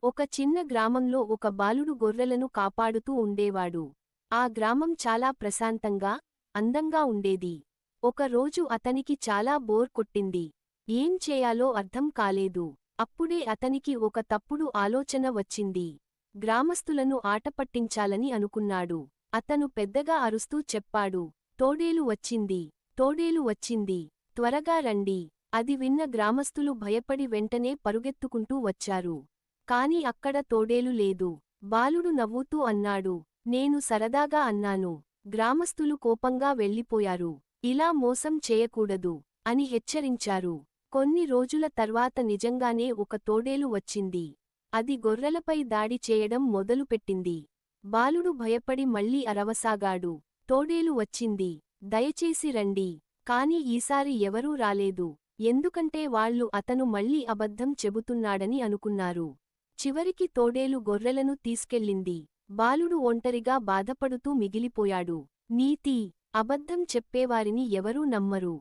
ఒక చిన్న గ్రామంలో ఒక బాలుడు గొర్రెలను కాపాడుతూ ఉండేవాడు. ఆ గ్రామం చాలా ప్రశాంతంగా, అందంగా ఉండేది. ఒక రోజు అతనికి చాలా బోర్ కొట్టింది. ఏం చేయాలో అర్థం కాలేదు. అప్పుడే అతనికి ఒక తప్పుడు ఆలోచన వచ్చింది. గ్రామస్తులను ఆటపట్టించాలని అనుకున్నాడు. అతను పెద్దగా అరుస్తూ చెప్పాడు, తోడేలు వచ్చింది, తోడేలు వచ్చింది, త్వరగా రండి. అది విన్న గ్రామస్తులు భయపడి వెంటనే పరుగెత్తుకుంటూ వచ్చారు. కాని అక్కడ తోడేలు లేదు. బాలుడు నవ్వుతూ అన్నాడు, నేను సరదాగా అన్నాను. గ్రామస్తులు కోపంగా వెళ్ళిపోయారు. ఇలా మోసం చేయకూడదు అని హెచ్చరించారు. కొన్ని రోజుల తర్వాత నిజంగానే ఒక తోడేలు వచ్చింది. అది గొర్రెలపై దాడి చేయడం మొదలుపెట్టింది. బాలుడు భయపడి మళ్ళీ అరవసాగాడు, తోడేలు వచ్చింది, దయచేసి రండి. కాని ఈసారి ఎవరూ రాలేదు. ఎందుకంటే వాళ్ళు అతను మళ్ళీ అబద్ధం చెబుతున్నాడని అనుకున్నారు. చివరికి తోడేలు గొర్రెలను తీసుకెళ్ళింది. బాలుడు ఒంటరిగా బాధపడుతూ మిగిలిపోయాడు. నీతి: అబద్ధం చెప్పేవారిని ఎవరూ నమ్మరు.